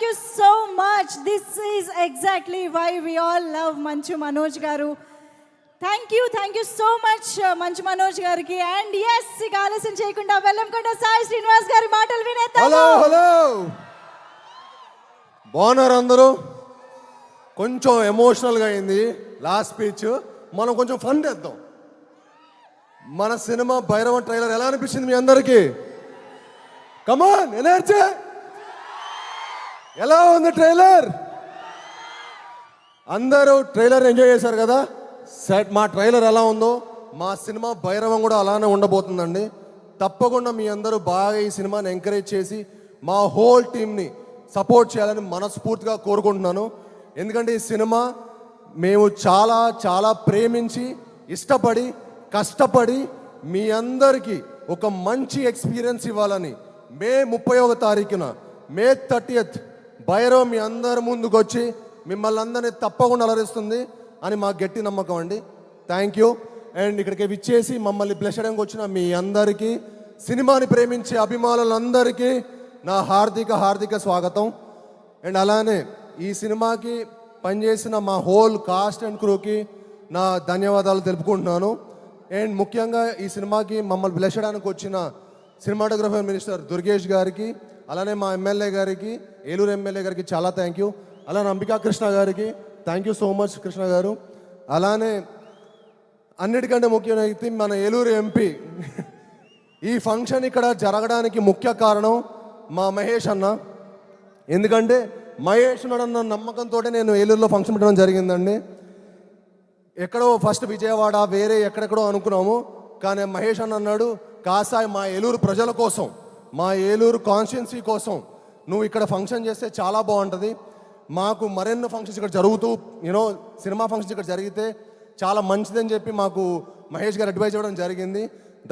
you so much. This is exactly why we all love Manchu Manoj garu. Thank you so much Manchu Manoj gariki. And yes, ఇక ఆలస్యం చేయకుండా వెల్లంకొండ సాయి శ్రీనివాస్ గారి మాటలు వినేద్దాం. Hello బాగున్నారు అందరూ? కొంచెం ఎమోషనల్గా అయింది లాస్ట్ స్పీచ్. మనం కొంచెం ఫన్ చేద్దాం. మన సినిమా భైరవం ట్రైలర్ ఎలా అనిపించింది మీ అందరికీ? కమాన్ ఎనర్జీ. ఎలా ఉంది ట్రైలర్? అందరూ ట్రైలర్ ఎంజాయ్ చేశారు కదా? సెట్ మా ట్రైలర్ ఎలా ఉందో మా సినిమా భైరవం కూడా అలానే ఉండబోతుందండి. తప్పకుండా మీ అందరూ బాగా ఈ సినిమాని ఎంకరేజ్ చేసి మా హోల్ టీమ్ని సపోర్ట్ చేయాలని మనస్ఫూర్తిగా కోరుకుంటున్నాను. ఎందుకంటే ఈ సినిమా మేము చాలా చాలా ప్రేమించి ఇష్టపడి కష్టపడి మీ అందరికీ ఒక మంచి ఎక్స్పీరియన్స్ ఇవ్వాలని మే 31వ తారీఖున మే 30th భైరవ్ మీ అందరి ముందుకు వచ్చి మిమ్మల్ని అందరినీ తప్పకుండా అలరిస్తుంది అని మా గట్టి నమ్మకం అండి. Thank you. అండ్ ఇక్కడికి విచ్చేసి మమ్మల్ని బ్లెస్ చేయడానికి వచ్చిన మీ అందరికీ, సినిమాని ప్రేమించే అభిమానులందరికీ నా హార్దిక స్వాగతం. అండ్ అలానే ఈ సినిమాకి పనిచేసిన మా హోల్ కాస్ట్ అండ్ క్రూకి నా ధన్యవాదాలు తెలుపుకుంటున్నాను. అండ్ ముఖ్యంగా ఈ సినిమాకి మమ్మల్ని బ్లెస్ చేయడానికి వచ్చిన సినిమాటోగ్రఫర్ మినిస్టర్ దుర్గేష్ గారికి, అలానే మా ఎమ్మెల్యే గారికి, ఏలూరు ఎమ్మెల్యే గారికి చాలా థ్యాంక్ యూ. అలానే అంబికా కృష్ణ గారికి thank you so much Krishna గారు. అలానే అన్నిటికంటే ముఖ్యమైనది మన ఏలూరు ఎంపీ. ఈ ఫంక్షన్ ఇక్కడ జరగడానికి ముఖ్య కారణం మా మహేష్ అన్న. ఎందుకంటే మహేష్ ఉన్నాడన్న నమ్మకంతో నేను ఏలూరులో ఫంక్షన్ పెట్టడం జరిగిందండి. ఎక్కడో ఫస్ట్ విజయవాడ వేరే ఎక్కడెక్కడో అనుకున్నాము, కానీ మహేష్ అన్న అన్నాడు, కాసాయి మా ఏలూరు ప్రజల కోసం, మా ఏలూరు కాన్స్టిట్యున్సీ కోసం నువ్వు ఇక్కడ ఫంక్షన్ చేస్తే చాలా బాగుంటుంది. మాకు మరెన్నో ఫంక్షన్స్ ఇక్కడ జరుగుతూ సినిమా ఫంక్షన్స్ ఇక్కడ జరిగితే చాలా మంచిదని చెప్పి మాకు మహేష్ గారు అడ్వైజ్ ఇవ్వడం జరిగింది.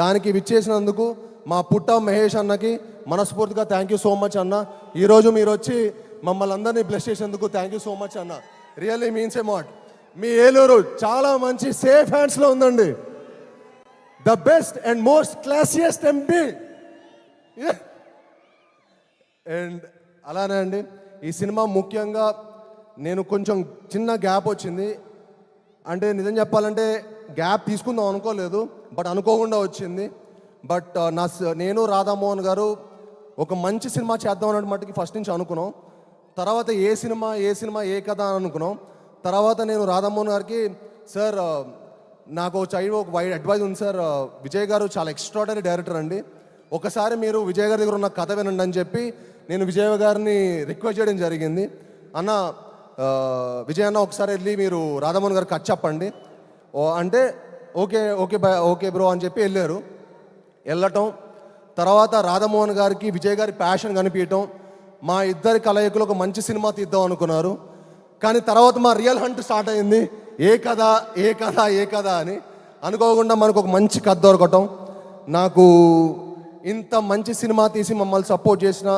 దానికి విచ్చేసినందుకు మా పుట్ట మహేష్ అన్నకి మనస్ఫూర్తిగా థ్యాంక్ యూ సో మచ్ అన్న. ఈరోజు మీరు వచ్చి మమ్మల్ని అందరినీ బ్లెస్ చేసేందుకు థ్యాంక్ యూ సో మచ్ అన్న. Really means a lot. మీ ఏలూరు చాలా మంచి సేఫ్ హ్యాండ్స్లో ఉందండి. The best and most classiest MP. And అలానే అండి ఈ సినిమా ముఖ్యంగా నేను కొంచెం చిన్న గ్యాప్ వచ్చింది. అంటే నిజం చెప్పాలంటే గ్యాప్ తీసుకుందాం అనుకోలేదు, బట్ అనుకోకుండా వచ్చింది. బట్ నేను రాధామోహన్ గారు ఒక మంచి సినిమా చేద్దాం అన్నట్టు మట్టుకి ఫస్ట్ నుంచి అనుకున్నాం. తర్వాత ఏ సినిమా ఏ కథ అని అనుకున్నాం. తర్వాత నేను రాధామోహన్ గారికి, సార్ నాకు ఒక వైడ్ అడ్వైజ్ ఉంది సార్, విజయ్ గారు చాలా ఎక్స్ట్రాడనరీ డైరెక్టర్ అండి, ఒకసారి మీరు విజయ్ గారి దగ్గర ఉన్న కథ వినండి అని చెప్పి నేను విజయ్ గారిని రిక్వెస్ట్ చేయడం జరిగింది. అన్న విజయ్ అన్న ఒకసారి వెళ్ళి మీరు రాధామోహన్ గారికి కథ చెప్పండి అంటే ఓకే బ్రో అని చెప్పి వెళ్ళటం. తర్వాత రాధామోహన్ గారికి విజయ్ గారి ప్యాషన్ కనిపించటం, మా ఇద్దరి కలయికలు ఒక మంచి సినిమా తీద్దాం అనుకున్నారు. కానీ తర్వాత మా రియల్ హంట్ స్టార్ట్ అయింది. ఏ కథ అని అనుకోకుండా మనకు ఒక మంచి కథ దొరకటం. నాకు ఇంత మంచి సినిమా తీసి మమ్మల్ని సపోర్ట్ చేసిన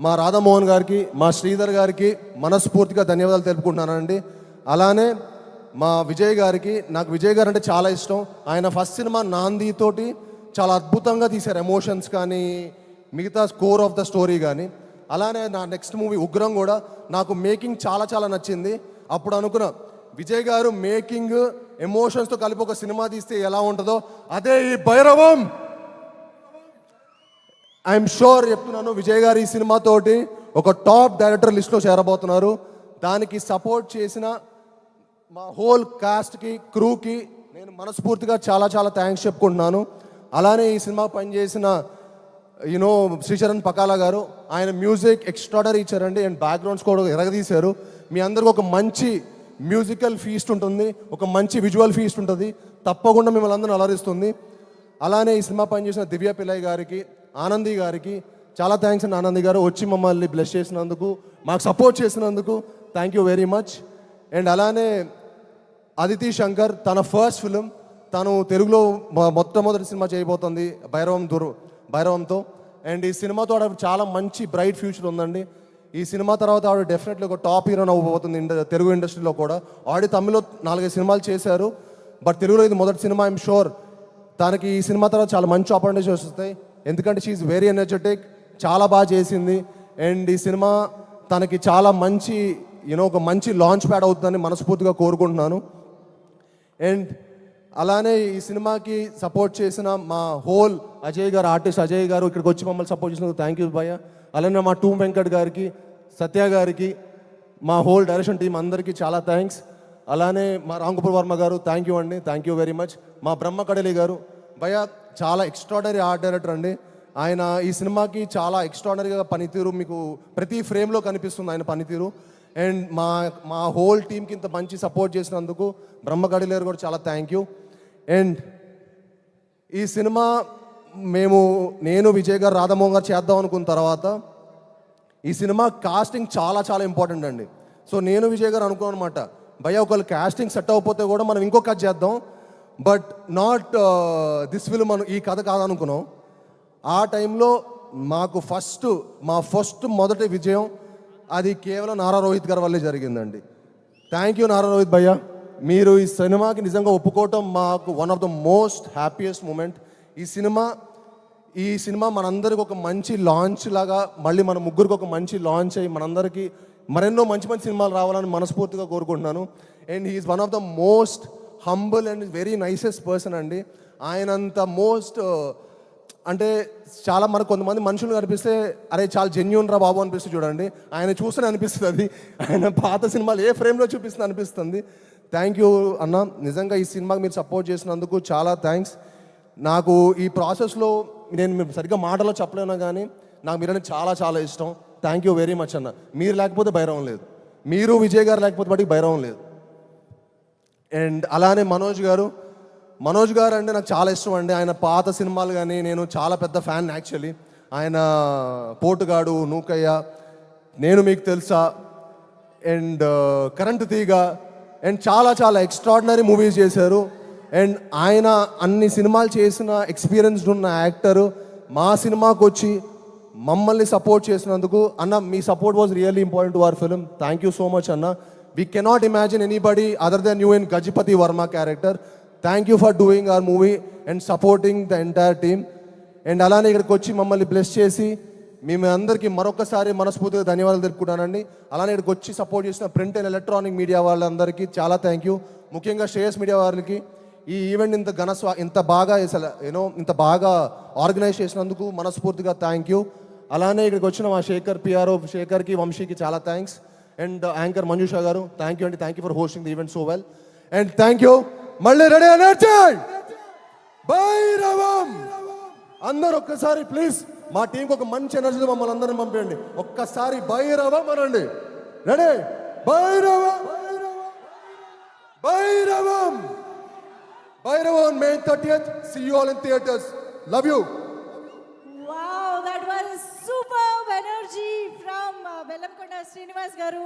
మా రాధామోహన్ గారికి, మా శ్రీధర్ గారికి మనస్ఫూర్తిగా ధన్యవాదాలు తెలుపుకుంటున్నానండి. అలానే మా విజయ్ గారికి, నాకు విజయ్ గారు అంటే చాలా ఇష్టం. ఆయన ఫస్ట్ సినిమా నాందితోటి చాలా అద్భుతంగా తీశారు, ఎమోషన్స్ కానీ మిగతా స్కోర్ ఆఫ్ ద స్టోరీ కానీ. అలానే నా నెక్స్ట్ మూవీ ఉగ్రం కూడా నాకు మేకింగ్ చాలా చాలా నచ్చింది. అప్పుడు అనుకున్నా విజయ్ గారు మేకింగ్ ఎమోషన్స్తో కలిపి ఒక సినిమా తీస్తే ఎలా ఉంటుందో అదే ఈ భైరవం. ఐఎమ్ షూర్ చెప్తున్నాను, విజయ్ గారు ఈ సినిమాతోటి ఒక టాప్ డైరెక్టర్ లిస్ట్లో చేరబోతున్నారు. దానికి సపోర్ట్ చేసిన మా హోల్ కాస్ట్కి క్రూకి నేను మనస్ఫూర్తిగా చాలా చాలా థ్యాంక్స్ చెప్పుకుంటున్నాను. అలానే ఈ సినిమా పనిచేసిన శ్రీచరణ్ పకాలా గారు, ఆయన మ్యూజిక్ ఎక్స్ట్రాడనరీ ఇచ్చారండి. అండ్ బ్యాక్గ్రౌండ్స్ కూడా ఎరగదీశారు. మీ అందరికీ ఒక మంచి మ్యూజికల్ ఫీస్ట్ ఉంటుంది, ఒక మంచి విజువల్ ఫీస్ట్ ఉంటుంది, తప్పకుండా మిమ్మల్ని అందరూ అలరిస్తుంది. అలానే ఈ సినిమా పనిచేసిన దివ్య పిల్లయ్య గారికి, ఆనంది గారికి చాలా థ్యాంక్స్ అండి. ఆనంది గారు వచ్చి మమ్మల్ని బ్లెస్ చేసినందుకు, మాకు సపోర్ట్ చేసినందుకు thank you very much. And అలానే అదితి శంకర్, తన ఫస్ట్ ఫిలిం, తను తెలుగులో మొట్టమొదటి సినిమా చేయబోతుంది భైరవంతో. అండ్ ఈ సినిమాతో ఆవిడ చాలా మంచి బ్రైట్ ఫ్యూచర్ ఉందండి. ఈ సినిమా తర్వాత ఆవిడ డెఫినెట్లీ ఒక టాప్ హీరోని అవ్వబోతుంది తెలుగు ఇండస్ట్రీలో కూడా. ఆల్రెడీ తమిళ్లో 4-5 సినిమాలు చేశారు, బట్ తెలుగులో ఇది మొదటి సినిమా. ఐఎమ్ షూర్ తనకి ఈ సినిమా తర్వాత చాలా మంచి ఆపర్చునిటీస్ వస్తాయి. ఎందుకంటే షీఈ్ వెరీ ఎనర్జెటిక్, చాలా బాగా చేసింది. అండ్ ఈ సినిమా తనకి చాలా మంచి ఒక మంచి లాంచ్ ప్యాడ్ అవుతుందని మనస్ఫూర్తిగా కోరుకుంటున్నాను. అండ్ అలానే ఈ సినిమాకి సపోర్ట్ చేసిన మా హోల్ అజయ్ గారు, ఆర్టిస్ట్ అజయ్ గారు ఇక్కడికి వచ్చి మమ్మల్ని సపోర్ట్ చేసినందుకు థ్యాంక్ యూ భయ్య. అలానే మా టూమ్ వెంకట్ గారికి, సత్య గారికి, మా హోల్ డైరెక్షన్ టీం అందరికీ చాలా థ్యాంక్స్. అలానే మా రామ్ గోపాల్ వర్మ గారు థ్యాంక్ యూ అండి, థ్యాంక్ యూ వెరీ మచ్. మా బ్రహ్మ కడలి గారు భయ్య చాలా ఎక్స్ట్రాడనరీ ఆర్ట్ డైరెక్టర్ అండి. ఆయన ఈ సినిమాకి చాలా ఎక్స్ట్రాడనరీగా పనితీరు మీకు ప్రతి ఫ్రేమ్లో కనిపిస్తుంది ఆయన పనితీరు. అండ్ మా హోల్ టీంకి ఇంత మంచి సపోర్ట్ చేసినందుకు బ్రహ్మ కడలి గారు కూడా చాలా థ్యాంక్ యూ. అండ్ ఈ సినిమా నేను విజయ్ గారు, రాధామోహన్ గారు చేద్దాం అనుకున్న తర్వాత ఈ సినిమా కాస్టింగ్ చాలా చాలా ఇంపార్టెంట్ అండి. సో నేను విజయ్ గారు అనుకున్నాను అనమాట, భయ్య ఒకవేళ కాస్టింగ్ సెట్ అవ్వకపోతే కూడా మనం ఇంకో కథ చేద్దాం, బట్ నాట్ దిస్ ఫిల్మ్ మనం ఈ కథ కాదనుకున్నాం. ఆ టైంలో మా ఫస్ట్ మొదటి విజయం అది కేవలం నారా రోహిత్ గారి వల్లే జరిగిందండి. థ్యాంక్ యూ నారా రోహిత్ భయ్య, మీరు ఈ సినిమాకి నిజంగా ఒప్పుకోవటం మాకు one of the most happiest moment. ఈ సినిమా మనందరికి ఒక మంచి లాంచ్ లాగా, మళ్ళీ మన ముగ్గురికి ఒక మంచి లాంచ్ అయ్యి మనందరికీ మరెన్నో మంచి మంచి సినిమాలు రావాలని మనస్ఫూర్తిగా కోరుకుంటున్నాను. And he is one of the most humble and very nicest person అండి. ఆయనంత అంటే చాలా మనకు కొంతమంది మనుషులు కనిపిస్తే అరే చాలా జెన్యూన్ రా బాబు అనిపిస్తుంది చూడండి, ఆయన చూస్తూనే అనిపిస్తుంది. అది ఆయన పాత సినిమాలు ఏ ఫ్రేమ్లో చూపిస్తుంది అనిపిస్తుంది. థ్యాంక్ యూ అన్న, నిజంగా ఈ సినిమాకి మీరు సపోర్ట్ చేసినందుకు చాలా థ్యాంక్స్. నాకు ఈ ప్రాసెస్లో నేను సరిగ్గా మాటలో చెప్పలేను కానీ నాకు మీరంటే చాలా చాలా ఇష్టం. థ్యాంక్ యూ వెరీ మచ్ అన్న. మీరు లేకపోతే భైరవం లేదు, మీరు విజయ్ గారు లేకపోతే బట్టి భైరవం లేదు. అండ్ అలానే మనోజ్ గారు అంటే నాకు చాలా ఇష్టం అండి. ఆయన పాత సినిమాలు కానీ నేను చాలా పెద్ద ఫ్యాన్ యాక్చువల్లీ. ఆయన పోటుగాడు, నూకయ్య, నేను మీకు తెలుసా, అండ్ కరెంటు తీగ, అండ్ చాలా చాలా ఎక్స్ట్రాడినరీ మూవీస్ చేశారు. అండ్ ఆయన అన్ని సినిమాలు చేసిన ఎక్స్పీరియన్స్డ్ ఉన్న యాక్టర్ మా సినిమాకి వచ్చి మమ్మల్ని సపోర్ట్ చేసినందుకు అన్న, మీ support was really important to our film. Thank you so much అన్న. We cannot imagine anybody other than you in Gajapathi Varma character. Thank you for doing our movie and supporting the entire team. And అలానే ఇక్కడికి వచ్చి మమ్మల్ని bless చేసి మేము అందరికీ మరొకసారి మనస్ఫూర్తిగా ధన్యవాదాలు తెలుపుకుంటానండి. అలానే ఇక్కడికి వచ్చి సపోర్ట్ చేసిన ప్రింట్ అండ్ ఎలక్ట్రానిక్ మీడియా వాళ్ళందరికీ చాలా థ్యాంక్ యూ. ముఖ్యంగా శ్రేయస్ మీడియా వాళ్ళకి ఈ ఈవెంట్ ఇంత బాగా ఆర్గనైజ్ చేసినందుకు మనస్ఫూర్తిగా థ్యాంక్ యూ. అలానే ఇక్కడికి వచ్చిన మా పిఆర్ఓ శేఖర్కి, వంశీకి చాలా థ్యాంక్స్. అండ్ యాంకర్ మంజుషా గారు థ్యాంక్ యూ అండి, thank you for hosting the event so well. And thank you. మళ్ళీ రెడీ ఎనర్జీ భైరవం అందరూ ఒక్కసారి ప్లీజ్ మా టీంకి ఒక మంచి ఎనర్జీతో మమ్మల్ని అందరిని పంపించండి. ఒక్కసారి భైరవం అనండి. Ready, Bhairavam Bhairavam Bhairavam on May 30th. See you all in theaters. Love you. Wow, that was superb energy from Bellamkonda Srinivas garu.